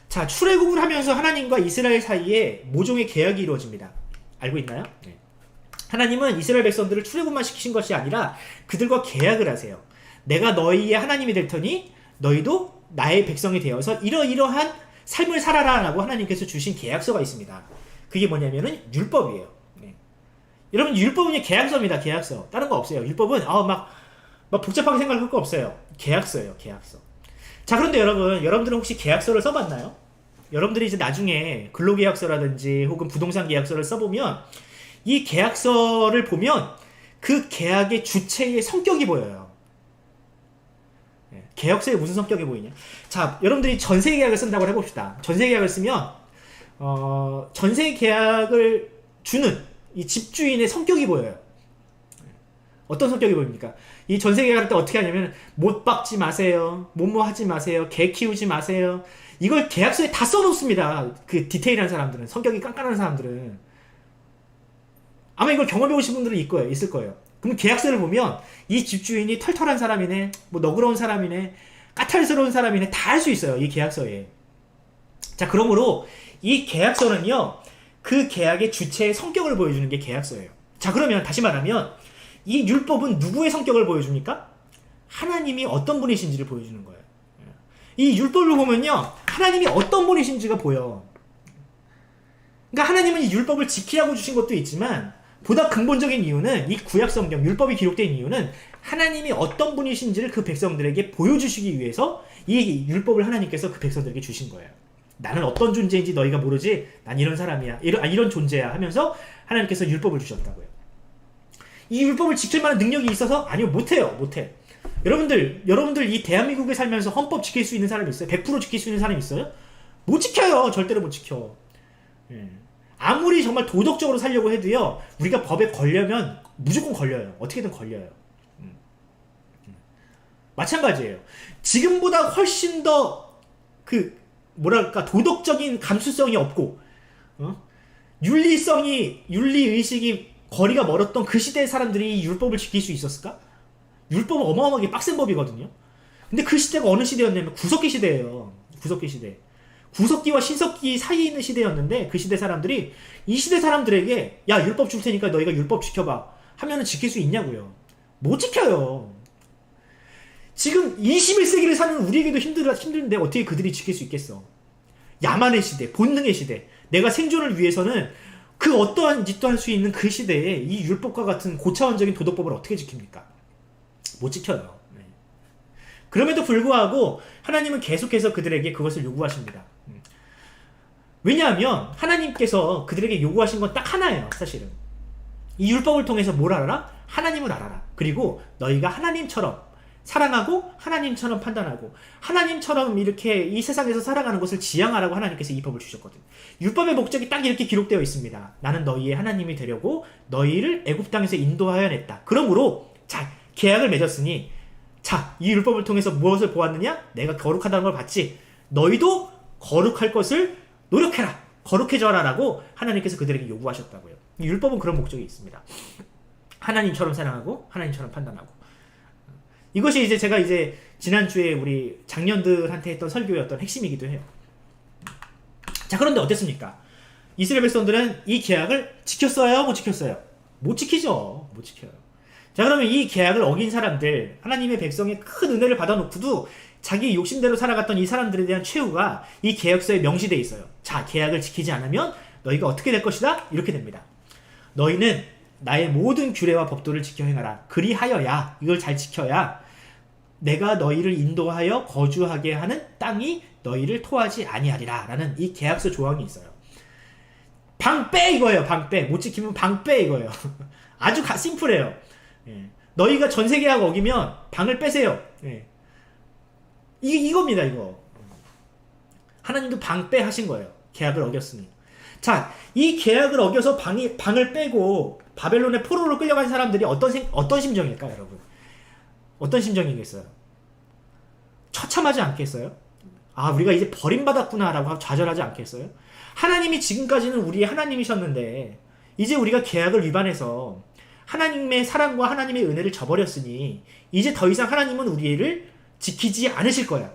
자, 출애굽을 하면서 하나님과 이스라엘 사이에 모종의 계약이 이루어집니다. 알고 있나요? 네. 하나님은 이스라엘 백성들을 출애굽만 시키신 것이 아니라 그들과 계약을 하세요. 내가 너희의 하나님이 될 터니 너희도 나의 백성이 되어서 이러이러한 삶을 살아라 라고 하나님께서 주신 계약서가 있습니다. 그게 뭐냐면은 율법이에요. 네. 여러분, 율법은 계약서입니다. 계약서. 다른 거 없어요. 율법은 막 복잡하게 생각할 거 없어요. 계약서예요. 계약서. 자, 그런데 여러분들은 혹시 계약서를 써봤나요? 여러분들이 이제 나중에 근로계약서라든지 혹은 부동산 계약서를 써보면 이 계약서를 보면 그 계약의 주체의 성격이 보여요. 계약서에 무슨 성격이 보이냐? 자, 여러분들이 전세 계약을 쓴다고 해봅시다. 전세 계약을 쓰면 전세 계약을 주는 이 집주인의 성격이 보여요. 어떤 성격이 보입니까? 이 전세 계약할 때 어떻게 하냐면 못 박지 마세요. 뭐뭐 하지 마세요. 개 키우지 마세요. 이걸 계약서에 다 써놓습니다. 그 디테일한 사람들은, 성격이 깐깐한 사람들은. 아마 이걸 경험해보신 분들은 있을 거예요. 그럼 계약서를 보면 이 집주인이 털털한 사람이네, 뭐 너그러운 사람이네, 까탈스러운 사람이네, 다 알 수 있어요. 이 계약서에. 자, 그러므로 이 계약서는요, 그 계약의 주체의 성격을 보여주는 게 계약서예요. 자, 그러면 다시 말하면 이 율법은 누구의 성격을 보여줍니까? 하나님이 어떤 분이신지를 보여주는 거예요. 이 율법을 보면요, 하나님이 어떤 분이신지가 보여. 그러니까 하나님은 이 율법을 지키라고 주신 것도 있지만 보다 근본적인 이유는, 이 구약성경 율법이 기록된 이유는 하나님이 어떤 분이신지를 그 백성들에게 보여주시기 위해서 이 율법을 하나님께서 그 백성들에게 주신 거예요. 나는 어떤 존재인지 너희가 모르지, 난 이런 사람이야, 이런 존재야 하면서 하나님께서 율법을 주셨다고요. 이 율법을 지킬 만한 능력이 있어서? 아니요, 못해요. 못해. 여러분들 이 대한민국에 살면서 헌법 지킬 수 있는 사람이 있어요? 100% 지킬 수 있는 사람이 있어요? 못 지켜요. 절대로 못 지켜. 아무리 정말 도덕적으로 살려고 해도요, 우리가 법에 걸려면 무조건 걸려요. 어떻게든 걸려요. 마찬가지예요. 지금보다 훨씬 더 도덕적인 감수성이 없고, 윤리의식이 거리가 멀었던 그 시대의 사람들이 이 율법을 지킬 수 있었을까? 율법은 어마어마하게 빡센 법이거든요. 근데 그 시대가 어느 시대였냐면 구석기 시대예요. 구석기 시대. 구석기와 신석기 사이에 있는 시대였는데, 그 시대 사람들이 이 시대 사람들에게 야, 율법 줄 테니까 너희가 율법 지켜봐 하면은 지킬 수 있냐고요. 못 지켜요. 지금 21세기를 사는 우리에게도 힘든데 어떻게 그들이 지킬 수 있겠어. 야만의 시대, 본능의 시대, 내가 생존을 위해서는 그 어떠한 짓도 할 수 있는 그 시대에 이 율법과 같은 고차원적인 도덕법을 어떻게 지킵니까? 못 지켜요. 네. 그럼에도 불구하고 하나님은 계속해서 그들에게 그것을 요구하십니다. 왜냐하면 하나님께서 그들에게 요구하신 건 딱 하나예요. 사실은 이 율법을 통해서 뭘 알아라? 하나님을 알아라. 그리고 너희가 하나님처럼 사랑하고 하나님처럼 판단하고 하나님처럼 이렇게 이 세상에서 살아가는 것을 지향하라고 하나님께서 이 법을 주셨거든요. 율법의 목적이 딱 이렇게 기록되어 있습니다. 나는 너희의 하나님이 되려고 너희를 애굽 땅에서 인도하여 냈다. 그러므로 자, 계약을 맺었으니, 자, 이 율법을 통해서 무엇을 보았느냐? 내가 거룩하다는 걸 봤지. 너희도 거룩할 것을 노력해라. 거룩해져라 라고 하나님께서 그들에게 요구하셨다고요. 이 율법은 그런 목적이 있습니다. 하나님처럼 사랑하고 하나님처럼 판단하고. 이것이 제가 지난주에 우리 장년들한테 했던 설교였던 핵심이기도 해요. 자, 그런데 어땠습니까? 이스라엘 백성들은 이 계약을 지켰어요? 못 지켰어요? 못 지키죠. 못 지켜요. 자, 그러면 이 계약을 어긴 사람들, 하나님의 백성의 큰 은혜를 받아놓고도 자기 욕심대로 살아갔던 이 사람들에 대한 최후가 이 계약서에 명시되어 있어요. 자, 계약을 지키지 않으면 너희가 어떻게 될 것이다? 이렇게 됩니다. 너희는 나의 모든 규례와 법도를 지켜 행하라. 그리하여야, 이걸 잘 지켜야 내가 너희를 인도하여 거주하게 하는 땅이 너희를 토하지 아니하리라 라는 이 계약서 조항이 있어요. 방 빼 이거예요. 방 빼. 못 지키면 방 빼 이거예요. 아주 심플해요. 예. 너희가 전세계약 어기면 방을 빼세요. 예. 이겁니다. 이거. 하나님도 방 빼 하신 거예요. 계약을 어겼으니. 자, 이 계약을 어겨서 방을 빼고 바벨론의 포로로 끌려간 사람들이 어떤 심정일까요, 여러분? 어떤 심정이겠어요? 처참하지 않겠어요? 아, 우리가 이제 버림받았구나 라고 좌절하지 않겠어요? 하나님이 지금까지는 우리의 하나님이셨는데 이제 우리가 계약을 위반해서 하나님의 사랑과 하나님의 은혜를 저버렸으니 이제 더 이상 하나님은 우리를 지키지 않으실 거야.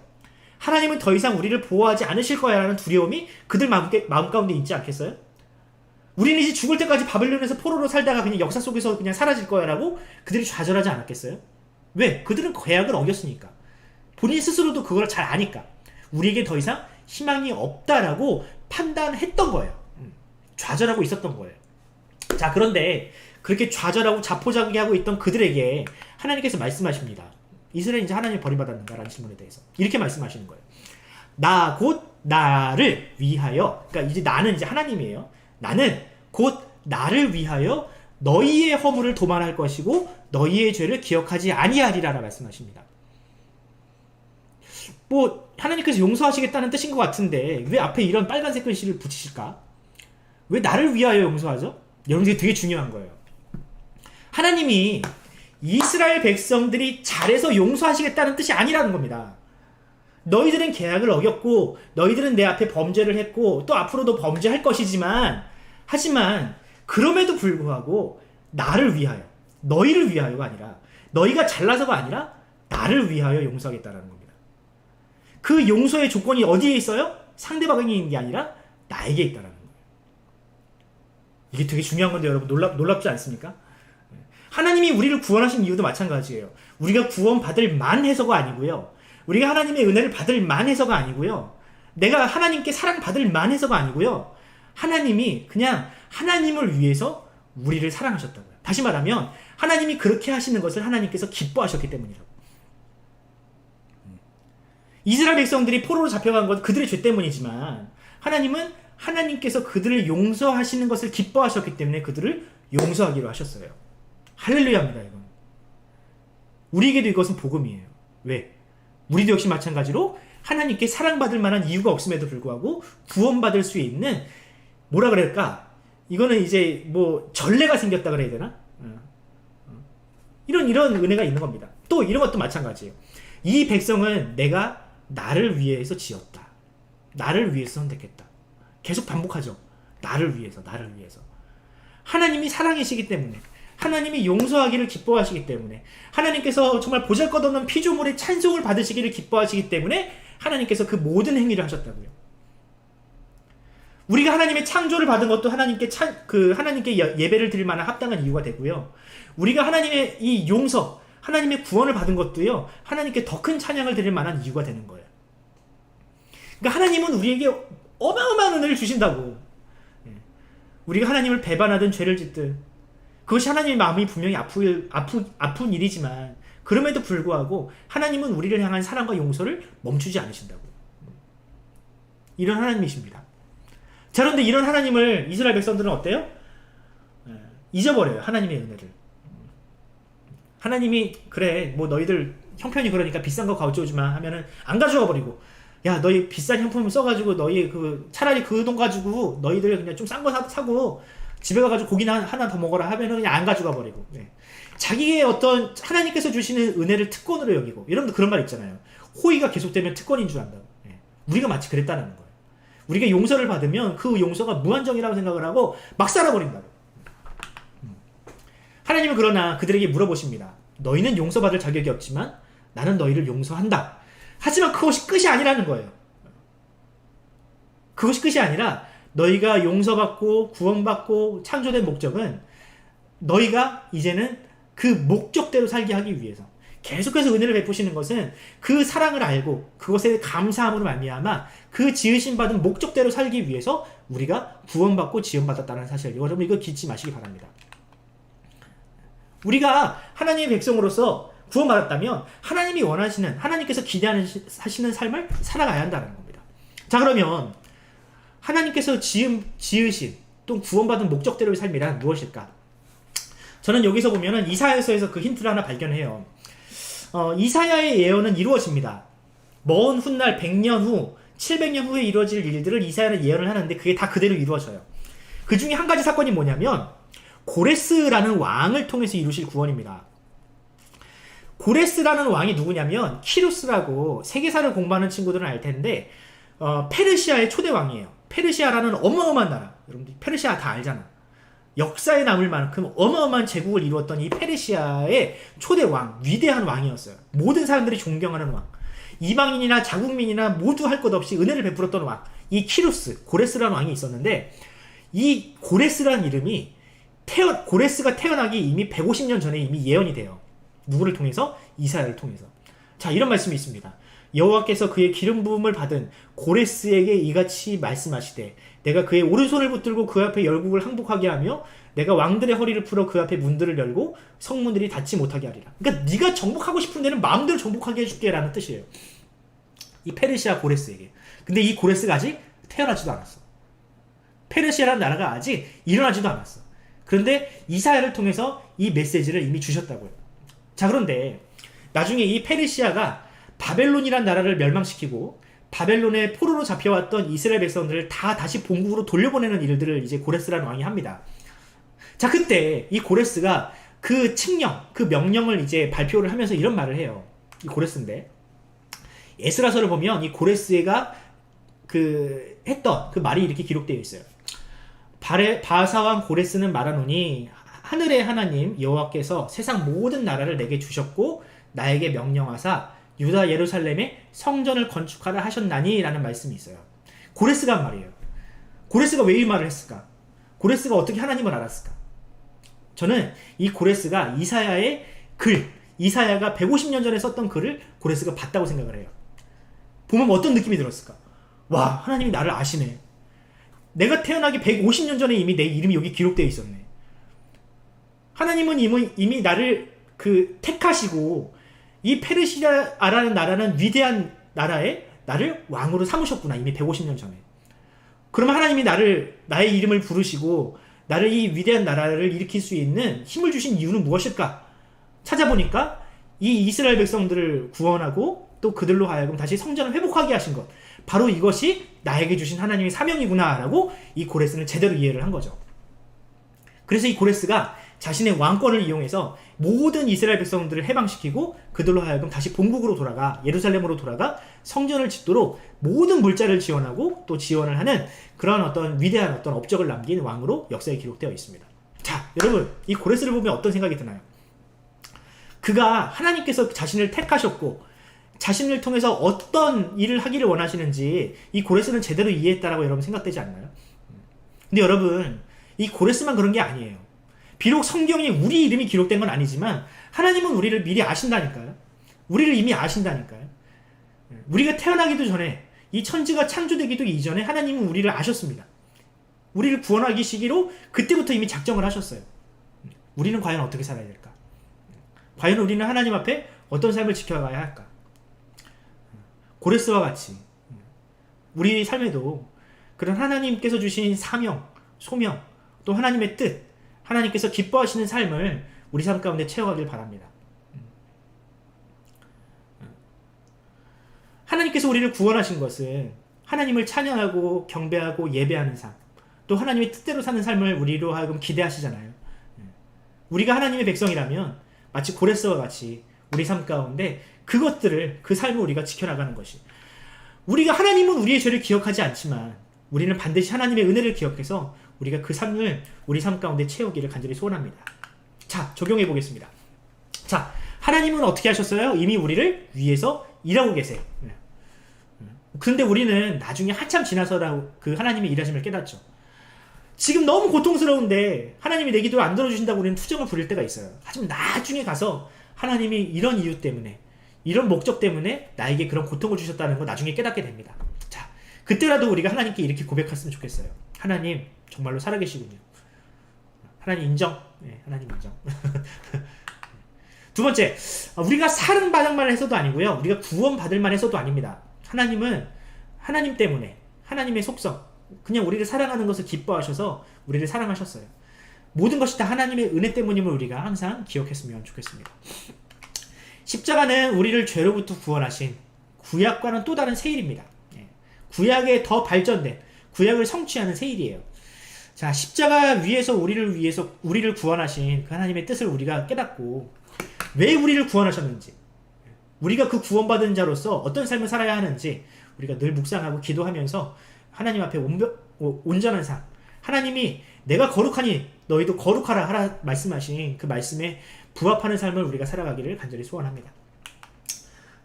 하나님은 더 이상 우리를 보호하지 않으실 거야 라는 두려움이 그들 마음 가운데 있지 않겠어요? 우리는 이제 죽을 때까지 바벨론에서 포로로 살다가 그냥 역사 속에서 그냥 사라질 거야 라고 그들이 좌절하지 않았겠어요? 왜? 그들은 계약을 어겼으니까. 본인 스스로도 그걸 잘 아니까. 우리에게 더 이상 희망이 없다라고 판단했던 거예요. 좌절하고 있었던 거예요. 자, 그런데 그렇게 좌절하고 자포자기하고 있던 그들에게 하나님께서 말씀하십니다. 이스라엘이 이제 하나님이 버림받았는가라는 질문에 대해서 이렇게 말씀하시는 거예요. 나 곧 나를 위하여, 그러니까 이제 나는 이제 하나님이에요. 나는 곧 나를 위하여 너희의 허물을 도말할 것이고 너희의 죄를 기억하지 아니하리라라 말씀하십니다. 뭐 하나님께서 용서하시겠다는 뜻인 것 같은데 왜 앞에 이런 빨간색 글씨를 붙이실까? 왜 나를 위하여 용서하죠? 여러분, 이게 되게 중요한 거예요. 하나님이 이스라엘 백성들이 잘해서 용서하시겠다는 뜻이 아니라는 겁니다. 너희들은 계약을 어겼고 너희들은 내 앞에 범죄를 했고 또 앞으로도 범죄할 것이지만 하지만 그럼에도 불구하고 나를 위하여, 너희를 위하여가 아니라, 너희가 잘나서가 아니라 나를 위하여 용서하겠다는 겁니다. 그 용서의 조건이 어디에 있어요? 상대방에 있는 게 아니라 나에게 있다는 거예요. 이게 되게 중요한 건데 여러분, 놀랍지 않습니까? 하나님이 우리를 구원하신 이유도 마찬가지예요. 우리가 구원받을 만해서가 아니고요. 우리가 하나님의 은혜를 받을 만해서가 아니고요. 내가 하나님께 사랑받을 만해서가 아니고요. 하나님이 그냥 하나님을 위해서 우리를 사랑하셨다고요. 다시 말하면 하나님이 그렇게 하시는 것을 하나님께서 기뻐하셨기 때문이라고. 이스라엘 백성들이 포로로 잡혀간 것 그들의 죄 때문이지만 하나님은 하나님께서 그들을 용서하시는 것을 기뻐하셨기 때문에 그들을 용서하기로 하셨어요. 할렐루야입니다. 이건 우리에게도 이것은 복음이에요. 왜? 우리도 역시 마찬가지로 하나님께 사랑받을 만한 이유가 없음에도 불구하고 구원받을 수 있는, 뭐라 그럴까? 이거는 이제 뭐 전례가 생겼다 그래야 되나? 이런 은혜가 있는 겁니다. 또 이런 것도 마찬가지예요. 이 백성은 내가 나를 위해서 지었다. 나를 위해서 선택했다. 계속 반복하죠. 나를 위해서, 나를 위해서. 하나님이 사랑이시기 때문에, 하나님이 용서하기를 기뻐하시기 때문에, 하나님께서 정말 보잘것없는 피조물의 찬송을 받으시기를 기뻐하시기 때문에 하나님께서 그 모든 행위를 하셨다고요. 우리가 하나님의 창조를 받은 것도 하나님께 하나님께 예배를 드릴 만한 합당한 이유가 되고요. 우리가 하나님의 이 용서, 하나님의 구원을 받은 것도요, 하나님께 더 큰 찬양을 드릴 만한 이유가 되는 거예요. 그러니까 하나님은 우리에게 어마어마한 은혜를 주신다고. 우리가 하나님을 배반하든 죄를 짓든 그것이 하나님의 마음이 분명히 아픈 일이지만 그럼에도 불구하고 하나님은 우리를 향한 사랑과 용서를 멈추지 않으신다고. 이런 하나님이십니다. 자, 그런데 이런 하나님을 이스라엘 백성들은 어때요? 잊어버려요. 하나님의 은혜를. 하나님이 그래 뭐 너희들 형편이 그러니까 비싼 거 가져오지 마 하면은 안 가져와 버리고, 야 너희 비싼 형품을 써가지고 너희 차라리 그 돈 가지고 너희들 그냥 좀 싼 거 사고 집에 가가지고 고기나 하나 더 먹어라 하면은 그냥 안 가져가 버리고, 자기의 어떤 하나님께서 주시는 은혜를 특권으로 여기고. 여러분들 그런 말 있잖아요. 호의가 계속되면 특권인 줄 안다고. 우리가 마치 그랬다는 거예요. 우리가 용서를 받으면 그 용서가 무한정이라고 생각을 하고 막 살아버린다고. 하나님은 그러나 그들에게 물어보십니다. 너희는 용서받을 자격이 없지만 나는 너희를 용서한다. 하지만 그것이 끝이 아니라는 거예요. 그것이 끝이 아니라 너희가 용서받고 구원받고 창조된 목적은 너희가 이제는 그 목적대로 살게 하기 위해서 계속해서 은혜를 베푸시는 것은 그 사랑을 알고 그것에 감사함으로 말미암아 그 지으심 받은 목적대로 살기 위해서 우리가 구원받고 지원받았다는 사실, 여러분 이거 잊지 마시기 바랍니다. 우리가 하나님의 백성으로서 구원받았다면 하나님이 원하시는, 하나님께서 기대하시는 삶을 살아가야 한다는 겁니다. 자, 그러면 하나님께서 지으신 또 구원받은 목적대로의 삶이란 무엇일까? 저는 여기서 보면은 이사야서에서 그 힌트를 하나 발견해요. 이사야의 예언은 이루어집니다. 먼 훗날 100년 후, 700년 후에 이루어질 일들을 이사야는 예언을 하는데 그게 다 그대로 이루어져요. 그 중에 한 가지 사건이 뭐냐면 고레스라는 왕을 통해서 이루실 구원입니다. 고레스라는 왕이 누구냐면 키루스라고 세계사를 공부하는 친구들은 알 텐데 페르시아의 초대 왕이에요. 페르시아라는 어마어마한 나라. 여러분들 페르시아 다 알잖아. 역사에 남을 만큼 어마어마한 제국을 이루었던 이 페르시아의 초대 왕, 위대한 왕이었어요. 모든 사람들이 존경하는 왕. 이방인이나 자국민이나 모두 할 것 없이 은혜를 베풀었던 왕, 이 키루스, 고레스라는 왕이 있었는데, 이 고레스라는 이름이 고레스가 태어나기 이미 150년 전에 이미 예언이 돼요. 누구를 통해서? 이사야를 통해서. 자, 이런 말씀이 있습니다. 여호와께서 그의 기름 부음을 받은 고레스에게 이같이 말씀하시되, 내가 그의 오른손을 붙들고 그 앞에 열국을 항복하게 하며 내가 왕들의 허리를 풀어 그 앞에 문들을 열고 성문들이 닫지 못하게 하리라. 그러니까 네가 정복하고 싶은 데는 마음대로 정복하게 해줄게 라는 뜻이에요. 이 페르시아 고레스에게. 근데 이 고레스가 아직 태어나지도 않았어. 페르시아라는 나라가 아직 일어나지도 않았어. 그런데 이사야를 통해서 이 메시지를 이미 주셨다고요. 자, 그런데 나중에 이 페르시아가 바벨론이라는 나라를 멸망시키고 바벨론의 포로로 잡혀왔던 이스라엘 백성들을 다 다시 본국으로 돌려보내는 일들을 이제 고레스라는 왕이 합니다. 자, 그때 이 고레스가 그 칙령, 그 명령을 이제 발표를 하면서 이런 말을 해요. 이 고레스인데, 에스라서를 보면 이 고레스가 했던 그 말이 이렇게 기록되어 있어요. 바사왕 고레스는 말하노니 하늘의 하나님 여호와께서 세상 모든 나라를 내게 주셨고 나에게 명령하사 유다 예루살렘에 성전을 건축하라 하셨나니 라는 말씀이 있어요. 고레스가 한 말이에요. 고레스가 왜 이 말을 했을까? 고레스가 어떻게 하나님을 알았을까? 저는 이 고레스가 이사야의 이사야가 150년 전에 썼던 글을 고레스가 봤다고 생각을 해요. 보면 어떤 느낌이 들었을까? 와, 하나님이 나를 아시네. 내가 태어나기 150년 전에 이미 내 이름이 여기 기록되어 있었네. 하나님은 이미 나를 택하시고 이 페르시아라는 나라는 위대한 나라에 나를 왕으로 삼으셨구나. 이미 150년 전에. 그러면 하나님이 나의 이름을 부르시고 나를 이 위대한 나라를 일으킬 수 있는 힘을 주신 이유는 무엇일까? 찾아보니까 이 이스라엘 백성들을 구원하고 또 그들로 하여금 다시 성전을 회복하게 하신 것. 바로 이것이 나에게 주신 하나님의 사명이구나 라고 이 고레스는 제대로 이해를 한 거죠. 그래서 이 고레스가 자신의 왕권을 이용해서 모든 이스라엘 백성들을 해방시키고 그들로 하여금 다시 본국으로 돌아가 예루살렘으로 돌아가 성전을 짓도록 모든 물자를 지원하고 또 지원을 하는 그런 어떤 위대한 어떤 업적을 남긴 왕으로 역사에 기록되어 있습니다. 자, 여러분, 이 고레스를 보면 어떤 생각이 드나요? 그가 하나님께서 자신을 택하셨고 자신을 통해서 어떤 일을 하기를 원하시는지 이 고레스는 제대로 이해했다라고 여러분 생각되지 않나요? 근데 여러분, 이 고레스만 그런 게 아니에요. 비록 성경에 우리 이름이 기록된 건 아니지만 하나님은 우리를 미리 아신다니까요. 우리를 이미 아신다니까요. 우리가 태어나기도 전에 이 천지가 창조되기도 이전에 하나님은 우리를 아셨습니다. 우리를 구원하기 시기로 그때부터 이미 작정을 하셨어요. 우리는 과연 어떻게 살아야 될까? 과연 우리는 하나님 앞에 어떤 삶을 지켜가야 할까? 고레스와 같이 우리 삶에도 그런 하나님께서 주신 사명, 소명, 또 하나님의 뜻, 하나님께서 기뻐하시는 삶을 우리 삶 가운데 채워가길 바랍니다. 하나님께서 우리를 구원하신 것은 하나님을 찬양하고 경배하고 예배하는 삶, 또 하나님의 뜻대로 사는 삶을 우리로 하여금 기대하시잖아요. 우리가 하나님의 백성이라면 마치 고레스와 같이 우리 삶 가운데 그 삶을 우리가 지켜나가는 것이, 우리가 하나님은 우리의 죄를 기억하지 않지만 우리는 반드시 하나님의 은혜를 기억해서 우리가 그 삶을 우리 삶 가운데 채우기를 간절히 소원합니다. 자, 적용해 보겠습니다. 자, 하나님은 어떻게 하셨어요? 이미 우리를 위해서 일하고 계세요. 그런데 우리는 나중에 한참 지나서라고 그 하나님의 일하심을 깨닫죠. 지금 너무 고통스러운데 하나님이 내 기도를 안 들어주신다고 우리는 투정을 부릴 때가 있어요. 하지만 나중에 가서 하나님이 이런 이유 때문에, 이런 목적 때문에 나에게 그런 고통을 주셨다는 걸 나중에 깨닫게 됩니다. 자, 그때라도 우리가 하나님께 이렇게 고백했으면 좋겠어요. 하나님, 정말로 살아계시군요. 하나님 인정. 네, 하나님 인정. 두 번째, 우리가 사랑받을만 해서도 아니고요. 우리가 구원받을만 해서도 아닙니다. 하나님은 하나님 때문에, 하나님의 속성, 그냥 우리를 사랑하는 것을 기뻐하셔서 우리를 사랑하셨어요. 모든 것이 다 하나님의 은혜 때문임을 우리가 항상 기억했으면 좋겠습니다. 십자가는 우리를 죄로부터 구원하신 구약과는 또 다른 세일입니다. 구약에 더 발전된, 구약을 성취하는 세일이에요. 자, 십자가 위에서 우리를 구원하신 그 하나님의 뜻을 우리가 깨닫고 왜 우리를 구원하셨는지, 우리가 그 구원받은 자로서 어떤 삶을 살아야 하는지 우리가 늘 묵상하고 기도하면서 하나님 앞에 온전한 삶, 하나님이 내가 거룩하니 너희도 거룩하라 하라 말씀하신 그 말씀에 부합하는 삶을 우리가 살아가기를 간절히 소원합니다.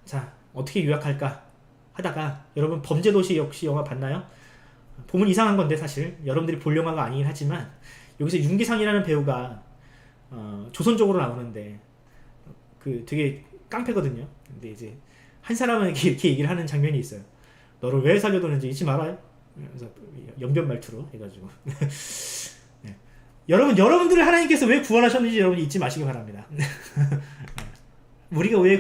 자, 어떻게 요약할까 하다가 여러분 범죄도시 역시 영화 봤나요? 보면 이상한 건데 사실 여러분들이 볼 영화가 아니긴 하지만 여기서 윤기상이라는 배우가 조선족으로 나오는데 그 되게 깡패거든요. 근데 이제 한 사람은 이렇게 얘기를 하는 장면이 있어요. 너를 왜 살려두는지 잊지 말아요. 그래서 연변 말투로 해가지고 네. 여러분들을 하나님께서 왜 구원하셨는지 여러분 잊지 마시기 바랍니다. 우리가 왜